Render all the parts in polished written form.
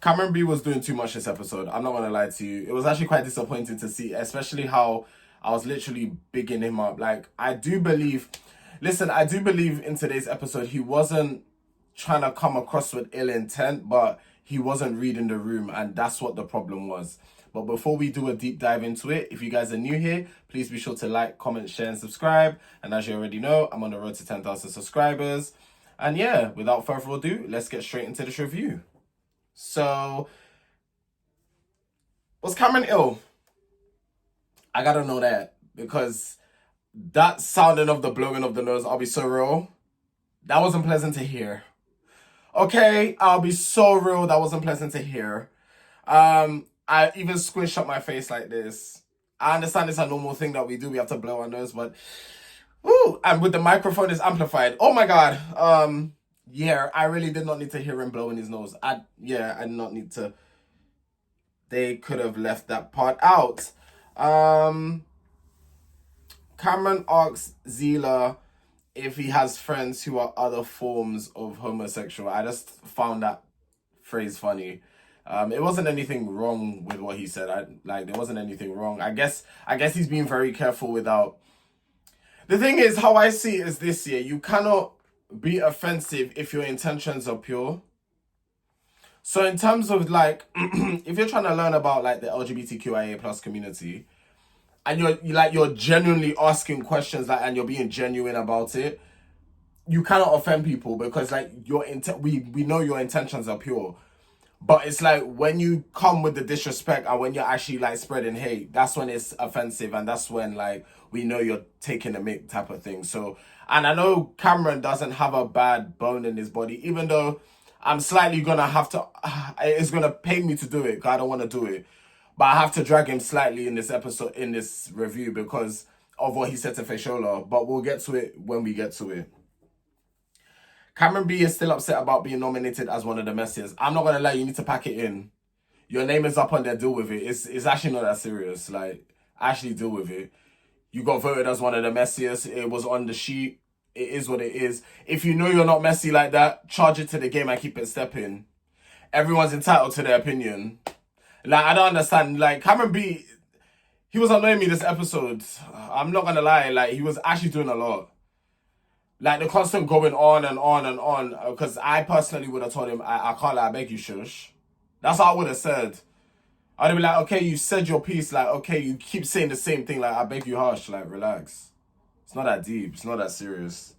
Cameron B was doing too much this episode. I'm not gonna lie to you. It was actually quite disappointing to see, especially how I was literally bigging him up. Like, I do believe in today's episode, he wasn't trying to come across with ill intent, but he wasn't reading the room, and that's what the problem was. But before we do a deep dive into it, if you guys are new here, please be sure to like, comment, share, and subscribe. And as you already know, I'm on the road to 10,000 subscribers. And yeah, without further ado, let's get straight into this review. So, was Cameron ill? I gotta know that, because that sounding of the blowing of the nose, I'll be so real, that wasn't pleasant to hear. Okay, I'll be so real, that wasn't pleasant to hear. I even squished up my face like this. I understand it's a normal thing that we do, we have to blow our nose, but woo, and with the microphone is amplified. Oh my god. Yeah, I really did not need to hear him blowing his nose. I did not need to. They could have left that part out. Cameron asks Zila if he has friends who are other forms of homosexual. I just found that phrase funny. It wasn't anything wrong with what he said. There wasn't anything wrong. I guess he's being very careful without. The thing is, how I see it is this year, you cannot be offensive if your intentions are pure. So in terms of like, if you're trying to learn about like the LGBTQIA plus community, and you're genuinely asking questions, like, and you're being genuine about it, you cannot offend people, because like we know your intentions are pure. But it's like when you come with the disrespect and when you're actually like spreading hate, that's when it's offensive, and that's when like we know you're taking a mick type of thing. So, and I know Cameron doesn't have a bad bone in his body, even though I'm slightly gonna have to, it's gonna pay me to do it, because I don't want to do it. But I have to drag him slightly in this episode, in this review, because of what he said to Feyishola. But we'll get to it when we get to it. Cameron B is still upset about being nominated as one of the messiest. I'm not gonna lie, you need to pack it in. Your name is up on there, deal with it. It's actually not that serious. Like, actually deal with it. You got voted as one of the messiest. It was on the sheet. It is what it is. If you know you're not messy like that, charge it to the game and keep it stepping. Everyone's entitled to their opinion. Like, I don't understand. Like, Cameron B, he was annoying me this episode. I'm not gonna lie. Like, he was actually doing a lot. Like, the constant going on and on and on. Because I personally would have told him, I can't lie, I beg you, shush. That's what I would have said. I'd be like, okay, you said your piece. Like, okay, you keep saying the same thing. Like, I beg you, hush. Like, relax. It's not that deep. It's not that serious.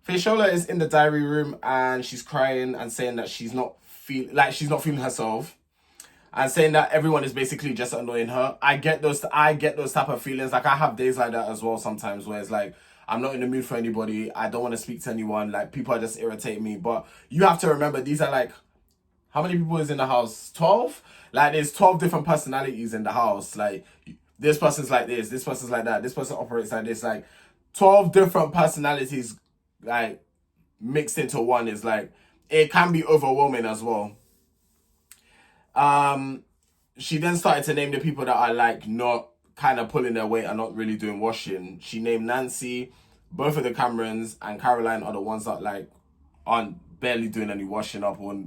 Feyishola is in the diary room and she's crying and saying that she's not feeling herself. And saying that everyone is basically just annoying her. I get those type of feelings. Like, I have days like that as well sometimes, where it's like, I'm not in the mood for anybody. I don't want to speak to anyone. Like, people are just irritating me. But you have to remember, these are like, how many people is in the house? 12? Like, there's 12 different personalities in the house. Like, this person's like this person's like that, this person operates like this. Like, 12 different personalities, like, mixed into one is like, it can be overwhelming as well. She then started to name the people that are like not kind of pulling their weight and not really doing washing. She named Nancy, both of the Camerons, and Caroline are the ones that like aren't barely doing any washing up, or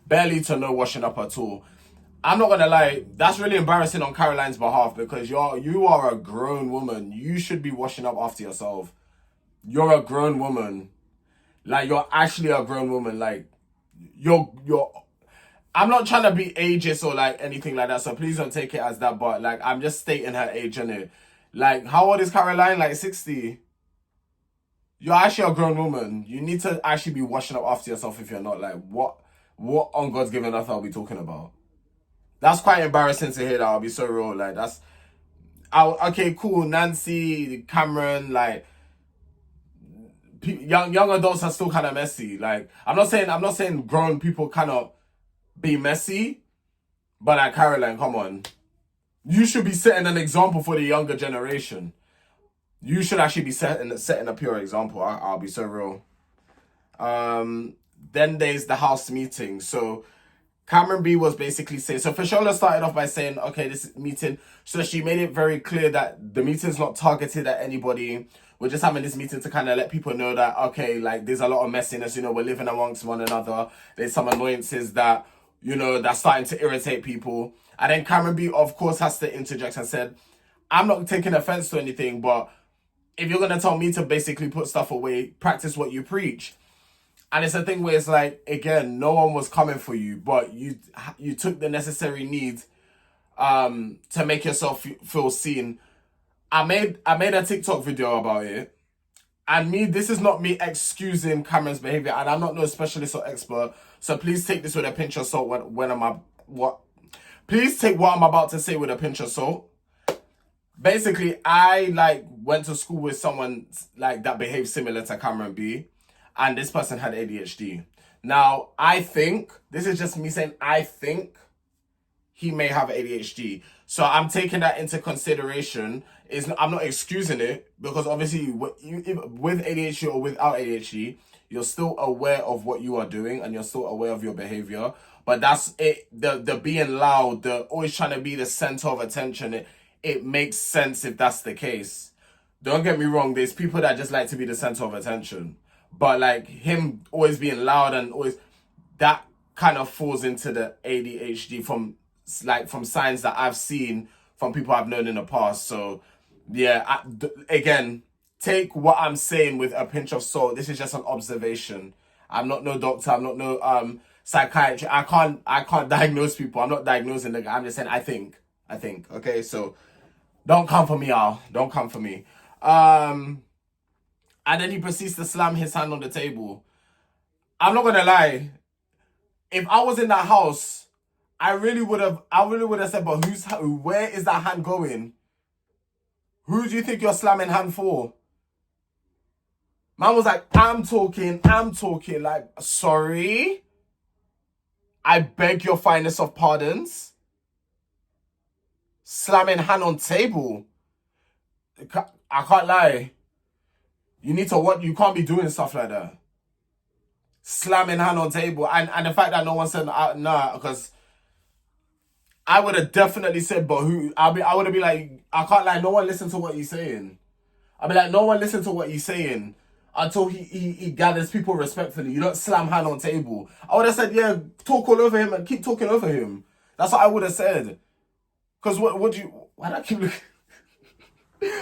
barely to no washing up at all. I'm not gonna lie, that's really embarrassing on Caroline's behalf, because you are a grown woman. You should be washing up after yourself. You're a grown woman. Like, you're actually a grown woman. Like, you're I'm not trying to be ageist or like anything like that, so please don't take it as that, but like, I'm just stating her age, innit? Like, how old is Caroline? Like 60? You're actually a grown woman. You need to actually be washing up after yourself. If you're not, like, what on God's given earth are we talking about? That's quite embarrassing to hear that. I'll be so real. Like, okay, cool. Nancy, Cameron, like, young adults are still kind of messy. Like, I'm not saying grown people cannot be messy, but like, Caroline, come on. You should be setting an example for the younger generation. You should actually be setting a pure example. I'll be so real. Then there's the house meeting. So Cameron B was basically saying, so Feyishola started off by saying, okay, this meeting, so she made it very clear that the meeting's not targeted at anybody. We're just having this meeting to kind of let people know that, okay, like, there's a lot of messiness, you know, we're living amongst one another. There's some annoyances that that's starting to irritate people. And then Cameron B, of course, has to interject and said, I'm not taking offense to anything, but if you're going to tell me to basically put stuff away, practice what you preach. And it's a thing where it's like, again, no one was coming for you, but you took the necessary need to make yourself feel seen. I made a TikTok video about it. And this is not me excusing Cameron's behavior, and I'm not no specialist or expert, so please take this with a pinch of salt please take what I'm about to say with a pinch of salt. Basically, I went to school with someone that behaved similar to Cameron B, and this person had ADHD. Now, I think, this is just me saying, I think he may have ADHD. So I'm taking that into consideration. I'm not excusing it, because obviously with ADHD or without ADHD, you're still aware of what you are doing and you're still aware of your behavior. But that's it. The being loud, the always trying to be the center of attention. It makes sense if that's the case. Don't get me wrong. There's people that just like to be the center of attention, but him always being loud and always, that kind of falls into the ADHD from signs that I've seen from people I've known in the past. So yeah, again, take what I'm saying with a pinch of salt. This is just an observation. I'm not no doctor. I'm not no psychiatrist. I can't diagnose people. I'm not diagnosing the guy. I'm just saying I think. Okay, so don't come for me, y'all. Don't come for me. And then he proceeds to slam his hand on the table. I'm not gonna lie. If I was in that house, I really would have said, but where is that hand going? Who do you think you're slamming hand for? Man was like, I'm talking, like, sorry? I beg your finest of pardons? Slamming hand on table? I can't lie. You need to you can't be doing stuff like that. Slamming hand on table. And the fact that no one said, nah, because I would have definitely said, but who? I would have been like, I can't lie, no one listened to what he's saying. I'd be like, no one listened to what he's saying until he gathers people respectfully. You don't slam hand on table. I would have said, yeah, talk all over him and keep talking over him. That's what I would have said. Because why do I keep looking?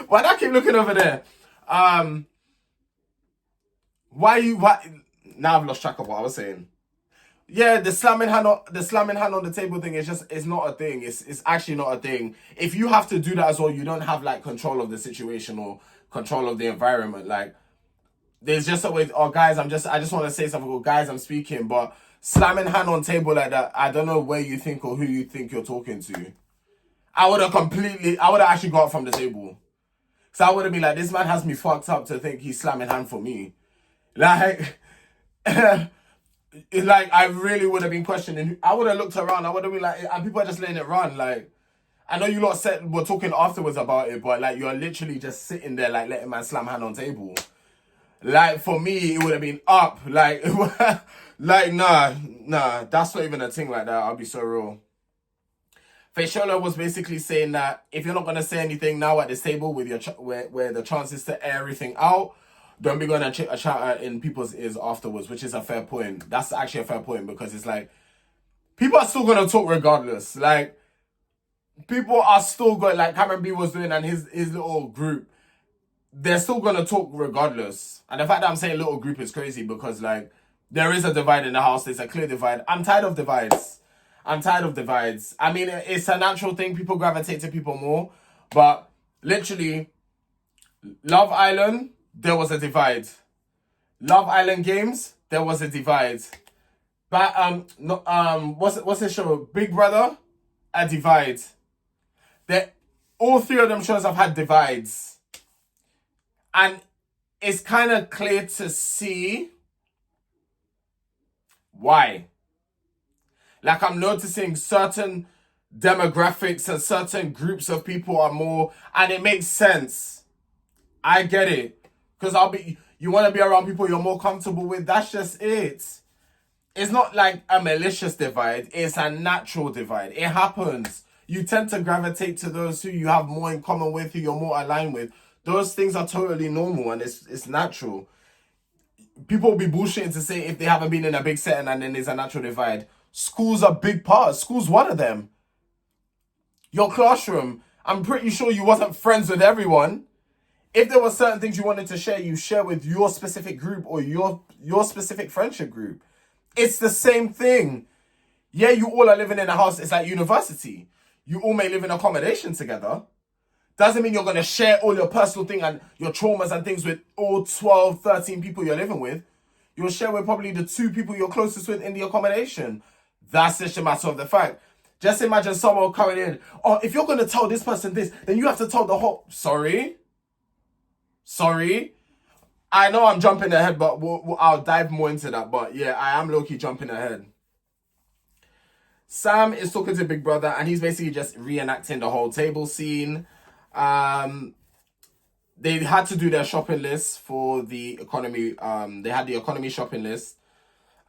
Why do I keep looking over there? Now I've lost track of what I was saying. Yeah, the slamming hand on the table thing it's not a thing. It's actually not a thing. If you have to do that as well, you don't have control of the situation or control of the environment. There's just a way. Oh, guys, I just want to say something. Well, guys, I'm speaking, but slamming hand on table like that, I don't know where you think or who you think you're talking to. I would have actually got up from the table. So I would have been like, this man has me fucked up to think he's slamming hand for me. I really would have been questioning. I would have looked around. I would have been like, and people are just letting it run. I know you lot we're talking afterwards about it, but you're literally just sitting there letting man slam hand on table. For me, it would have been up. Nah, that's not even a thing like that. I'll be so real. Feyishola was basically saying that if you're not going to say anything now at this table with where the chance is to air everything out, don't be going to shout in people's ears afterwards, which is a fair point. That's actually a fair point, because it's people are still going to talk regardless. People are still going, Cameron B was doing and his little group, they're still going to talk regardless. And the fact that I'm saying little group is crazy because there is a divide in the house. There's a clear divide. I'm tired of divides. I mean, it's a natural thing. People gravitate to people more. But literally, Love Island, there was a divide. Love Island Games, there was a divide. But what's the show? Big Brother, a divide. All three of them shows have had divides. And it's kind of clear to see why. I'm noticing certain demographics and certain groups of people are more, and it makes sense. I get it. Because you want to be around people you're more comfortable with. That's just it. It's not a malicious divide. It's a natural divide. It happens. You tend to gravitate to those who you have more in common with, who you're more aligned with. Those things are totally normal and it's natural. People will be bullshitting to say if they haven't been in a big setting and then there's a natural divide. School's a big part. School's one of them. Your classroom, I'm pretty sure you wasn't friends with everyone. If there were certain things you wanted to share, you share with your specific group or your specific friendship group. It's the same thing. Yeah, you all are living in a house. It's like university. You all may live in accommodation together. Doesn't mean you're going to share all your personal thing and your traumas and things with all 12, 13 people you're living with. You'll share with probably the 2 people you're closest with in the accommodation. That's just a matter of the fact. Just imagine someone coming in. Oh, if you're going to tell this person this, then you have to tell the whole... Sorry? I know I'm jumping ahead, but I'll dive more into that. But yeah, I am low-key jumping ahead. Sam is talking to Big Brother, and he's basically just reenacting the whole table scene. They had to do their shopping list for the economy. They had the economy shopping list,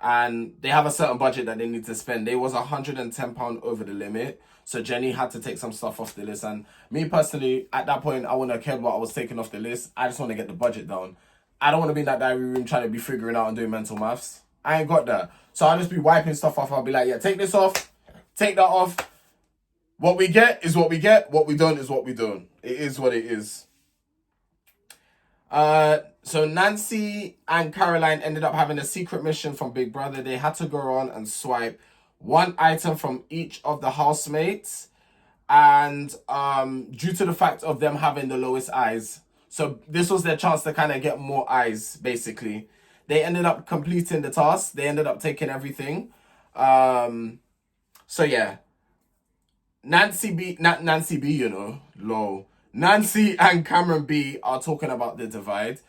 and they have a certain budget that they need to spend. They was £110 over the limit, so Jenny had to take some stuff off the list. And me personally, at that point, I wouldn't have cared what I was taking off the list. I just want to get the budget down. I don't want to be in that diary room trying to be figuring out and doing mental maths. I ain't got that. So I'll just be wiping stuff off. I'll be like, yeah, take this off, take that off. What we get is what we get. What we don't is what we don't. It is what it is. So Nancy and Caroline ended up having a secret mission from Big Brother. They had to go on and swipe one item from each of the housemates. And due to the fact of them having the lowest eyes, so this was their chance to kind of get more eyes, basically. They ended up completing the task. They ended up taking everything. So yeah. Nancy B, Nancy and Cameron B are talking about the divide.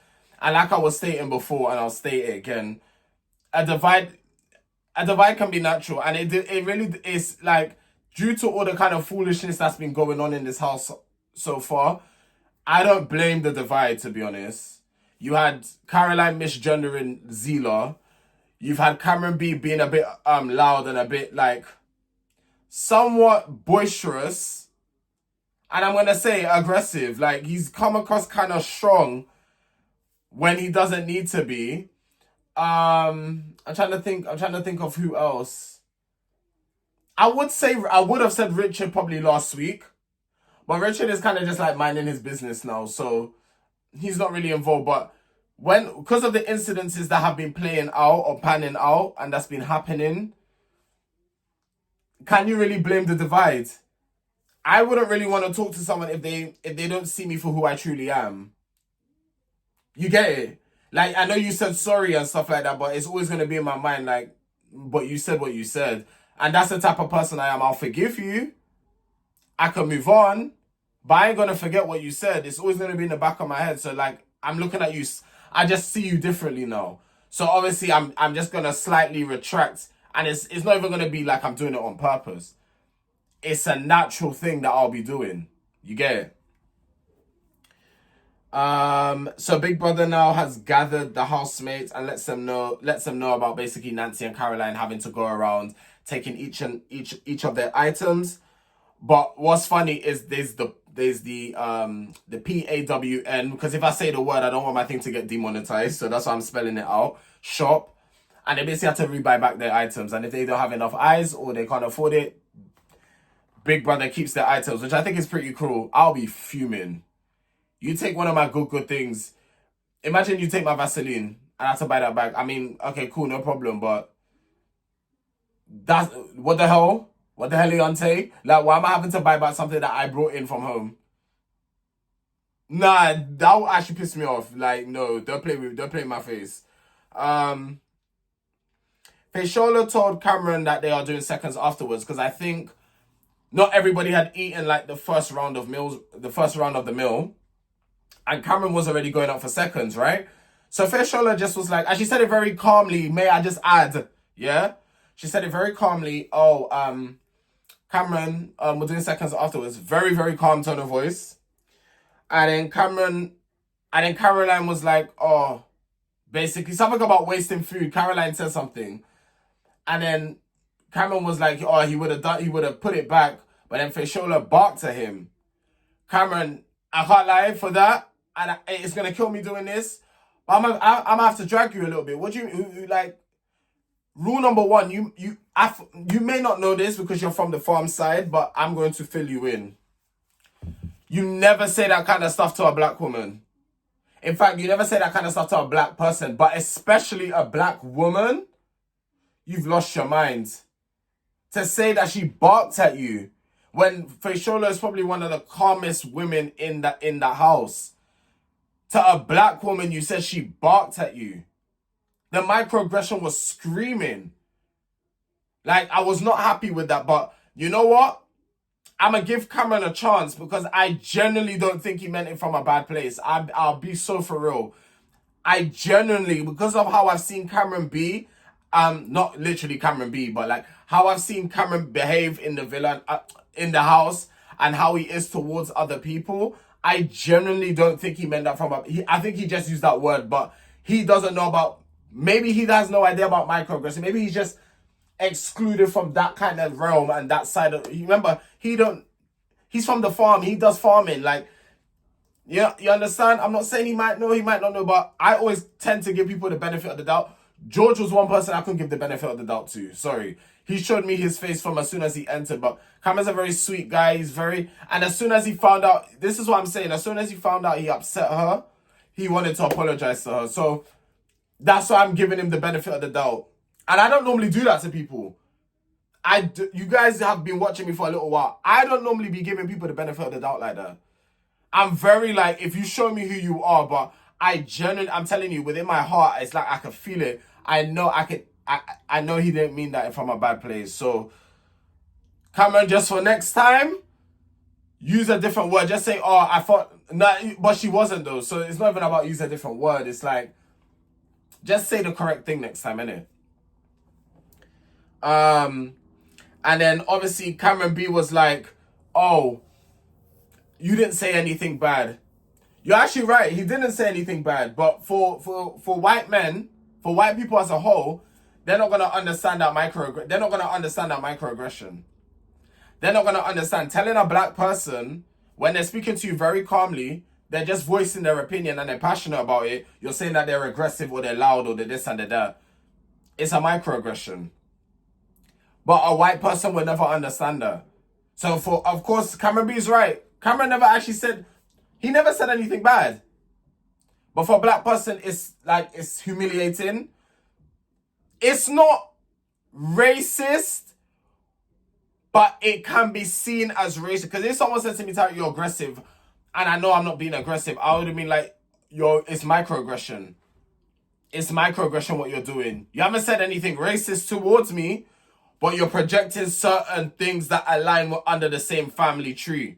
And like I was stating before, and I'll state it again, a divide can be natural. And it really is, like, due to all the kind of foolishness that's been going on in this house so far, I don't blame the divide, to be honest. You had Caroline misgendering Zila. You've had Cameron B being a bit loud and a bit, like, somewhat boisterous, and I'm gonna say aggressive. Like, he's come across kind of strong when he doesn't need to be. I'm trying to think of who else. I would have said Richard probably last week, but Richard is kind of just like minding his business now, so he's not really involved. But because of the incidences that have been playing out or panning out and that's been happening, can you really blame the divide? I wouldn't really want to talk to someone if they don't see me for who I truly am. You get it? Like, I know you said sorry and stuff like that, but it's always going to be in my mind, like, but you said what you said. And that's the type of person I am. I'll forgive you. I can move on, but I ain't going to forget what you said. It's always going to be in the back of my head. So, like, I'm looking at you. I just see you differently now. So, obviously, I'm just going to slightly retract. And it's not even going to be like I'm doing it on purpose. It's a natural thing that I'll be doing. You get it? So Big Brother now has gathered the housemates and lets them know about basically Nancy and Caroline having to go around taking each of their items. But what's funny is there's the PAWN, because if I say the word, I don't want my thing to get demonetized. So that's why I'm spelling it out. Shop. And they basically have to rebuy back their items. And if they don't have enough eyes or they can't afford it, Big Brother keeps their items, which I think is pretty cruel. I'll be fuming. You take one of my good things. Imagine you take my Vaseline and I have to buy that back. I mean, okay, cool, no problem. But that's... What the hell? What the hell, Leonte? Like, why am I having to buy back something that I brought in from home? Nah, that will actually piss me off. Like, no, don't play in my face. Feyishola told Cameron that they are doing seconds afterwards, because I think not everybody had eaten like the first round of the meal, and Cameron was already going up for seconds, right? So Feyishola just was like, and she said it very calmly, may I just add, yeah? She said it very calmly, Cameron, we're doing seconds afterwards. Very, very calm tone of voice. And then Caroline was like, oh, basically something about wasting food. Caroline said something. And then Cameron was like, oh, he would have put it back. But then Feyishola barked at him. Cameron, I can't lie for that. And it's going to kill me doing this. But I'm gonna have to drag you a little bit. What do you, like, rule number one, you may not know this because you're from the farm side, but I'm going to fill you in. You never say that kind of stuff to a black woman. In fact, you never say that kind of stuff to a black person, but especially a black woman. You've lost your mind. To say that she barked at you when Feyishola is probably one of the calmest women in the house. To a black woman, you said she barked at you. The microaggression was screaming. Like, I was not happy with that, but you know what? I'm going to give Cameron a chance because I genuinely don't think he meant it from a bad place. I'll be so for real. I genuinely, because of how I've seen Cameron be, not literally Cameron be, but like how I've seen Cameron behave in the villa, in the house, and how he is towards other people, I genuinely don't think he meant that from I think he just used that word, but he doesn't know about, maybe he has no idea about microaggression. Maybe he's just excluded from that kind of realm and that side of, remember, he's from the farm, he does farming, like, yeah, you understand? I'm not saying he might know, he might not know, but I always tend to give people the benefit of the doubt. George was one person I couldn't give the benefit of the doubt to, sorry. He showed me his face from as soon as he entered, but Cameron's a very sweet guy, and as soon as he found out, this is what I'm saying, as soon as he found out he upset her, he wanted to apologize to her, so that's why I'm giving him the benefit of the doubt. And I don't normally do that to people. You guys have been watching me for a little while. I don't normally be giving people the benefit of the doubt like that. I'm very like, if you show me who you are, but I'm telling you, within my heart, it's like I can feel it. I know he didn't mean that from a bad place. So, Cameron, just for next time, use a different word. Just say, oh, I thought, nah, but she wasn't though. So it's not even about use a different word. It's like, just say the correct thing next time, innit? And then obviously Cameron B was like, oh, you didn't say anything bad. You're actually right. He didn't say anything bad. But for white men, for white people as a whole, they're not going to understand that microaggression. They're not going to understand that microaggression. They're not going to understand. Telling a black person, when they're speaking to you very calmly, they're just voicing their opinion and they're passionate about it. You're saying that they're aggressive or they're loud or they're this and they're that. It's a microaggression. But a white person will never understand that. So of course, Cameron B is right. Cameron never actually said, he never said anything bad. But for a black person, it's humiliating. It's not racist, but it can be seen as racist. Because if someone said to me, Tarek, you're aggressive, and I know I'm not being aggressive, I would have been like, it's microaggression. It's microaggression what you're doing. You haven't said anything racist towards me, but you're projecting certain things that align under the same family tree.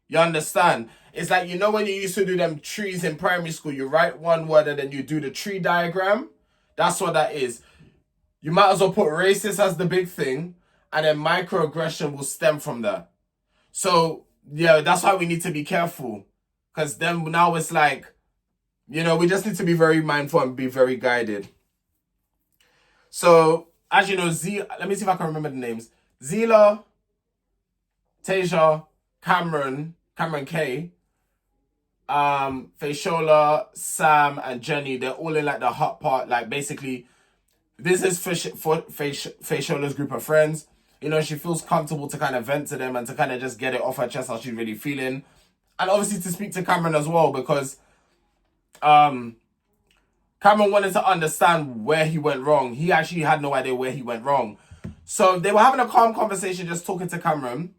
You understand? It's like, you know when you used to do them trees in primary school, you write one word and then you do the tree diagram? That's what that is. You might as well put racist as the big thing, and then microaggression will stem from that. So, yeah, that's why we need to be careful. Because then now it's like, you know, we just need to be very mindful and be very guided. So, as you know, let me see if I can remember the names. Zila, Tasia, Cameron K, Feyishola, Sam, and Jenny, they're all in like the hot part. Like basically, this is for Feyishola's group of friends. You know, she feels comfortable to kind of vent to them and to kind of just get it off her chest how she's really feeling. And obviously to speak to Cameron as well, because Cameron wanted to understand where he went wrong. He actually had no idea where he went wrong. So they were having a calm conversation, just talking to Cameron.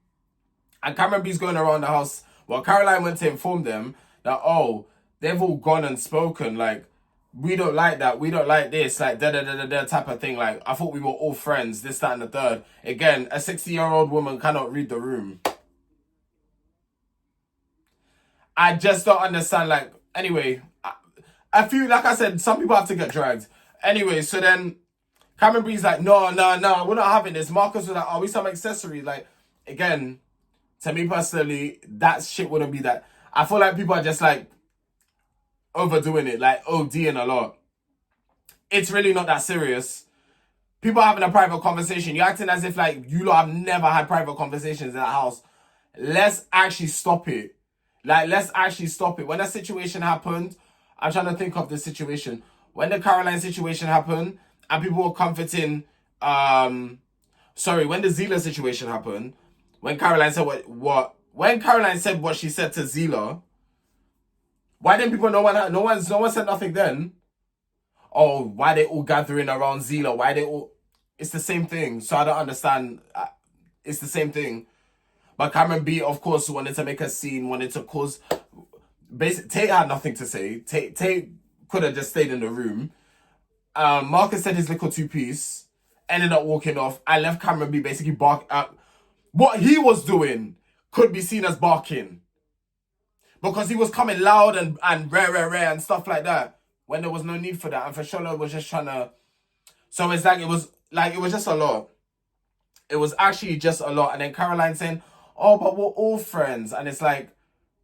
And Cameron B's going around the house. Well, Caroline went to inform them that, oh, they've all gone and spoken. Like, we don't like that. We don't like this. Like, da-da-da-da-da type of thing. Like, I thought we were all friends. This, that, and the third. Again, a 60-year-old woman cannot read the room. I just don't understand. Like, anyway, I feel, like I said, some people have to get dragged. Anyway, so then Cameron B's like, no, we're not having this. Marcus was like, are we some accessory? Like, again, to me personally, that shit wouldn't be that. I feel like people are just like overdoing it, like ODing a lot. It's really not that serious. People are having a private conversation. You're acting as if like you lot have never had private conversations in that house. Let's actually stop it. Like, let's actually stop it. When that situation happened, I'm trying to think of the situation. When the Caroline situation happened and people were comforting sorry, when the Zila situation happened, when Caroline said when Caroline said what she said to Zila, why didn't people? No one said nothing then. Oh, why they all gathering around Zila? Why they all? It's the same thing. So I don't understand. It's the same thing. But Cameron B, of course, wanted to make a scene, wanted to cause. Basically, Tate had nothing to say. Tate could have just stayed in the room. Marcus said his little two-piece, ended up walking off. I left Cameron B basically bark at what he was doing could be seen as barking. Because he was coming loud and rare and stuff like that. When there was no need for that. And Feyishola was just trying to. So it's like it was just a lot. It was actually just a lot. And then Caroline saying, oh, but we're all friends. And it's like,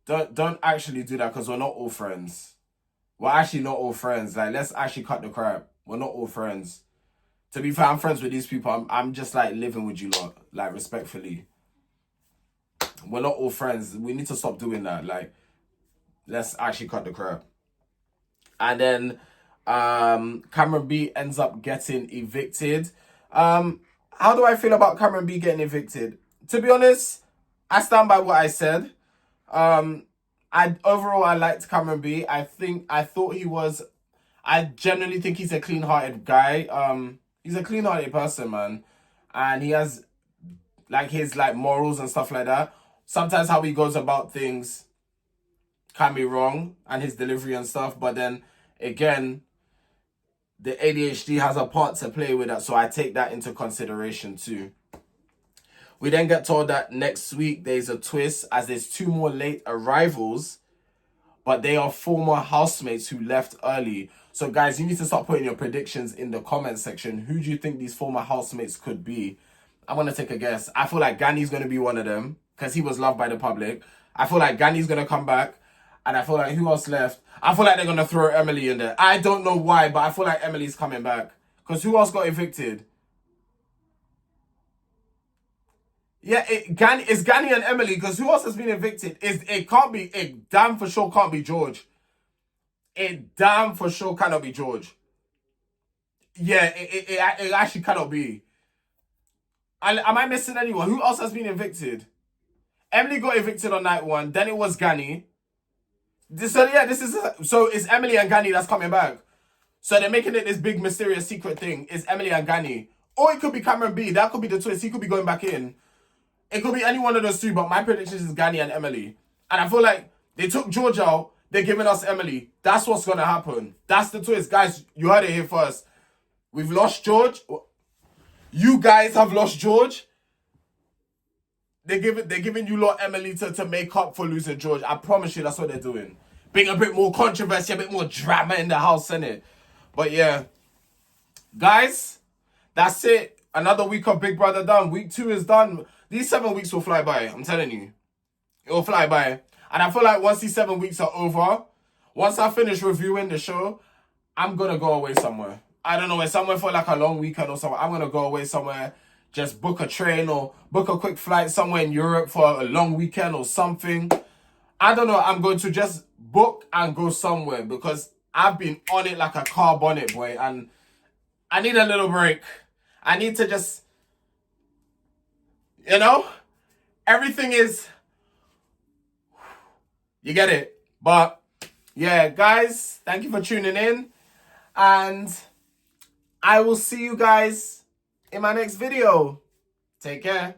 don't actually do that because we're not all friends. We're actually not all friends. Like, let's actually cut the crap. We're not all friends. To be fair, I'm friends with these people. I'm just like living with you lot. Like, respectfully. We're not all friends. We need to stop doing that. Like, let's actually cut the crap. And then Cameron B ends up getting evicted. How do I feel about Cameron B getting evicted? To be honest, I stand by what I said. Overall I liked Cameron B. I genuinely think he's a clean-hearted guy. He's a clean-hearted person, man. And he has like his like morals and stuff like that. Sometimes how he goes about things can be wrong and his delivery and stuff, but then again, the ADHD has a part to play with that, so I take that into consideration too. We then get told that next week there's a twist as there's 2 more late arrivals, but they are former housemates who left early. So guys, you need to start putting your predictions in the comment section. Who do you think these former housemates could be? I'm going to take a guess. I feel like Gani's going to be one of them because he was loved by the public. I feel like Gani's going to come back. And I feel like who else left? I feel like they're going to throw Emily in there. I don't know why, but I feel like Emily's coming back. Because who else got evicted? Yeah, it's Gani and Emily. Because who else has been evicted? It damn for sure can't be George. It damn for sure cannot be George. Yeah, it actually cannot be. Am I missing anyone? Who else has been evicted? Emily got evicted on night 1. Then it was Gani. So it's Emily and Gani that's coming back. So they're making it this big mysterious secret thing. It's Emily and Gani. Or it could be Cameron B. That could be the twist. He could be going back in. It could be any one of those 2, but my prediction is Gani and Emily. And I feel like they took George out. They're giving us Emily. That's what's going to happen. That's the twist. Guys, you heard it here first. We've lost George. You guys have lost George. They're giving you lot Emily to make up for losing George. I promise you that's what they're doing. Bring a bit more controversy, a bit more drama in the house, innit? But yeah. Guys, that's it. Another week of Big Brother done. Week 2 is done. These 7 weeks will fly by. I'm telling you. It will fly by. And I feel like once these 7 weeks are over, once I finish reviewing the show, I'm going to go away somewhere. I don't know where. Somewhere for like a long weekend or something. I'm going to go away somewhere. Just book a train or book a quick flight somewhere in Europe for a long weekend or something. I don't know. I'm going to just book and go somewhere because I've been on it like a car bonnet, boy. And I need a little break. I need to just, everything is, you get it. But yeah, guys, thank you for tuning in. And I will see you guys in my next video. Take care.